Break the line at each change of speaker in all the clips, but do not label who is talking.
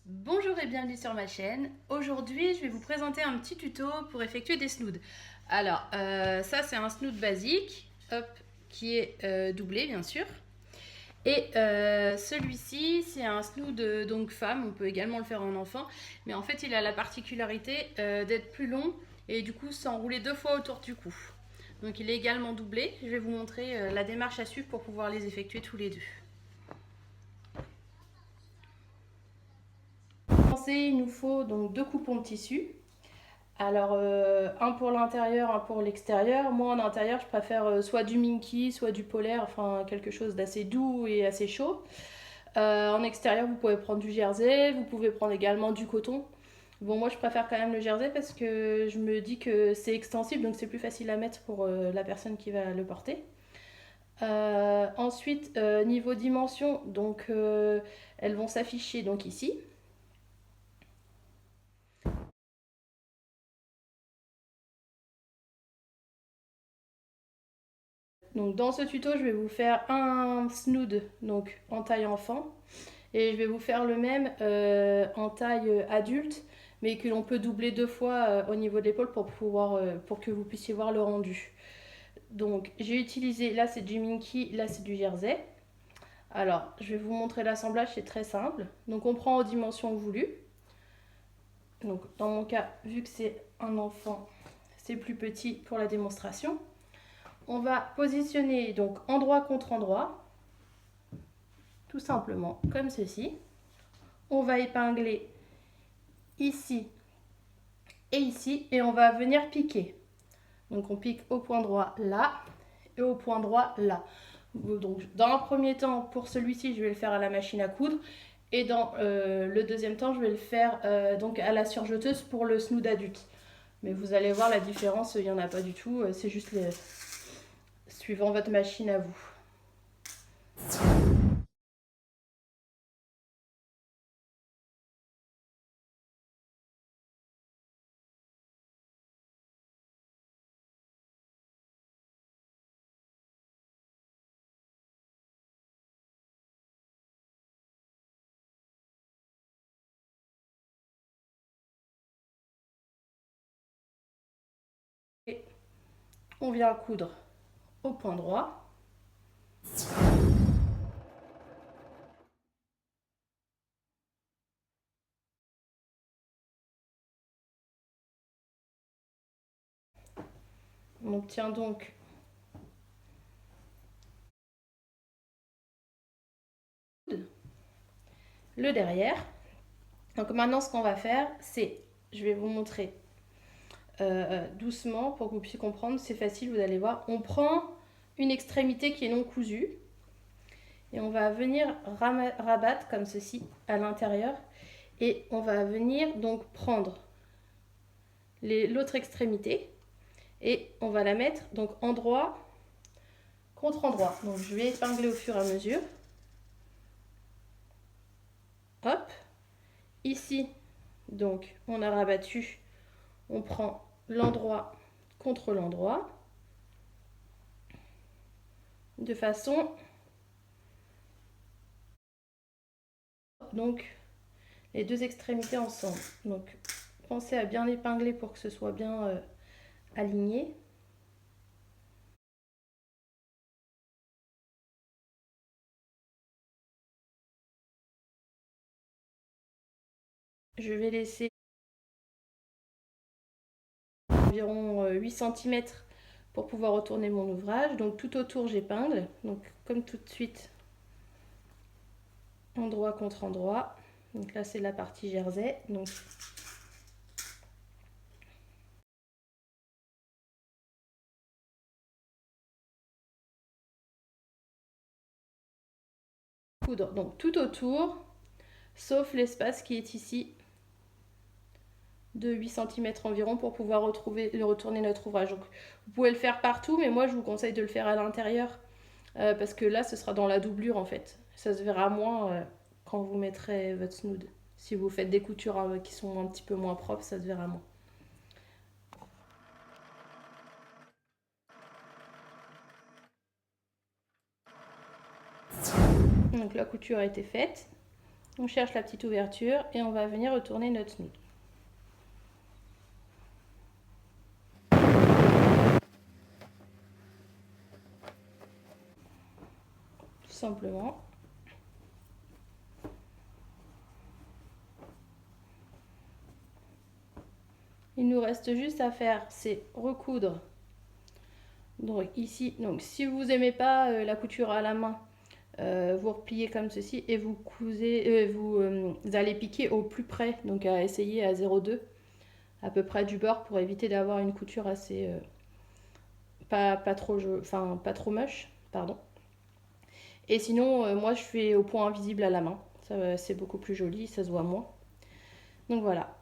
Bonjour et bienvenue sur ma chaîne. Aujourd'hui, je vais vous présenter un petit tuto pour effectuer des snoods. Alors, ça c'est un snood basique, hop, qui est doublé bien sûr. Et celui-ci, c'est un snood donc femme, on peut également le faire en enfant, mais en fait il a la particularité d'être plus long et du coup s'enrouler 2 fois autour du cou. Donc il est également doublé. Je vais vous montrer la démarche à suivre pour pouvoir les effectuer tous les deux. Pour commencer, il nous faut donc 2 coupons de tissu. Alors, un pour l'intérieur, un pour l'extérieur. Moi, en intérieur, je préfère soit du minky, soit du polaire, enfin quelque chose d'assez doux et assez chaud. En extérieur, vous pouvez prendre du jersey, vous pouvez prendre également du coton. Bon, moi, je préfère quand même le jersey parce que je me dis que c'est extensible, donc c'est plus facile à mettre pour la personne qui va le porter. Ensuite, niveau dimension, donc elles vont s'afficher donc ici. Donc dans ce tuto, je vais vous faire un snood donc en taille enfant et je vais vous faire le même en taille adulte, mais que l'on peut doubler 2 fois au niveau de l'épaule pour que vous puissiez voir le rendu. Donc j'ai utilisé, là c'est du minky, là c'est du jersey. Alors je vais vous montrer l'assemblage, c'est très simple. Donc on prend aux dimensions voulues. Donc dans mon cas, vu que c'est un enfant, c'est plus petit pour la démonstration. On va positionner donc endroit contre endroit, tout simplement comme ceci. On va épingler ici et ici et on va venir piquer. Donc on pique au point droit là et au point droit là. Donc dans un premier temps, pour celui-ci, je vais le faire à la machine à coudre et dans le deuxième temps, je vais le faire donc à la surjeteuse pour le snood adulte. Mais vous allez voir la différence, il n'y en a pas du tout, c'est juste suivant votre machine à vous. Et on vient coudre au point droit. On obtient donc le derrière. Donc maintenant, ce qu'on va faire, c'est, je vais vous montrer doucement pour que vous puissiez comprendre. C'est facile, vous allez voir. On prend une extrémité qui est non cousue et on va venir rabattre comme ceci à l'intérieur et on va venir donc prendre l'autre extrémité et on va la mettre donc endroit contre endroit. Donc je vais épingler au fur et à mesure. Hop, ici donc on a rabattu, on prend l'endroit contre l'endroit de façon donc les deux extrémités ensemble. Donc pensez à bien épingler pour que ce soit bien aligné. Je vais laisser environ 8 cm pour pouvoir retourner mon ouvrage. Donc tout autour j'épingle, donc comme tout de suite endroit contre endroit. Donc là c'est la partie jersey. Donc coudre donc tout autour, sauf l'espace qui est ici de 8 cm environ pour pouvoir retourner notre ouvrage. Donc vous pouvez le faire partout, mais moi je vous conseille de le faire à l'intérieur parce que là ce sera dans la doublure en fait. Ça se verra moins quand vous mettrez votre snood. Si vous faites des coutures qui sont un petit peu moins propres, ça se verra moins. Donc la couture a été faite. On cherche la petite ouverture et on va venir retourner notre snood. Tout simplement. Il nous reste juste à faire, c'est recoudre. Donc ici, donc si vous n'aimez pas la couture à la main, vous repliez comme ceci et vous cousez, vous allez piquer au plus près, donc à essayer à 0,2 à peu près du bord pour éviter d'avoir une couture assez pas trop moche, pardon. Et sinon, moi je fais au point invisible à la main, c'est beaucoup plus joli, ça se voit moins. Donc voilà.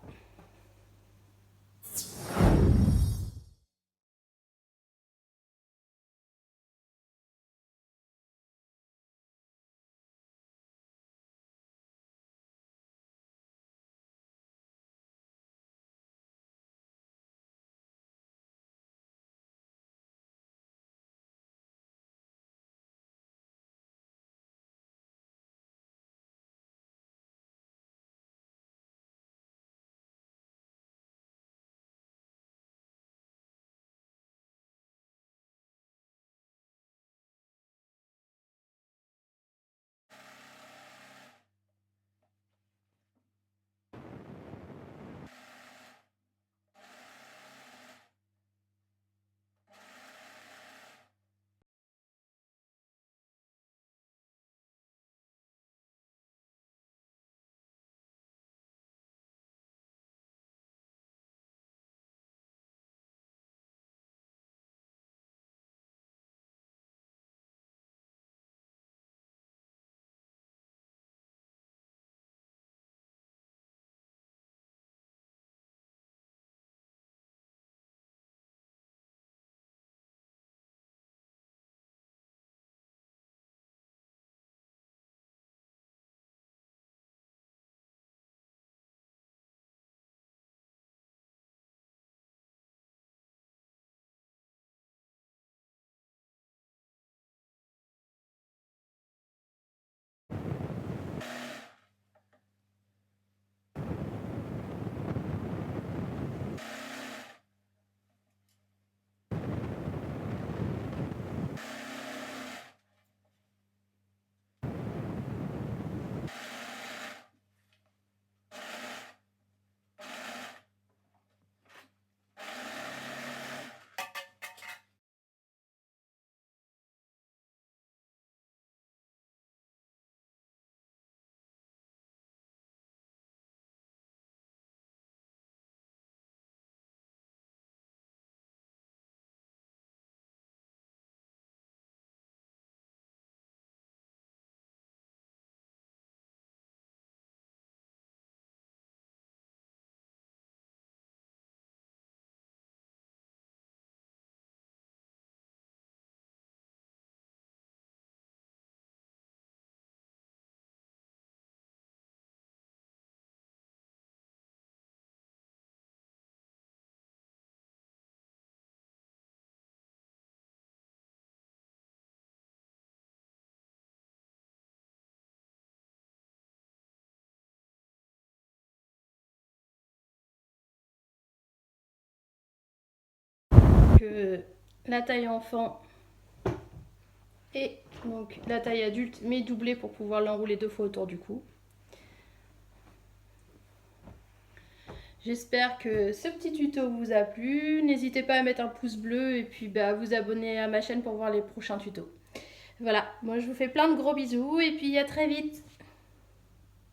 La taille enfant et donc la taille adulte, mais doublée pour pouvoir l'enrouler 2 fois autour du cou. J'espère que ce petit tuto vous a plu. N'hésitez pas à mettre un pouce bleu et puis à vous abonner à ma chaîne pour voir les prochains tutos. Voilà, moi je vous fais plein de gros bisous et puis à très vite.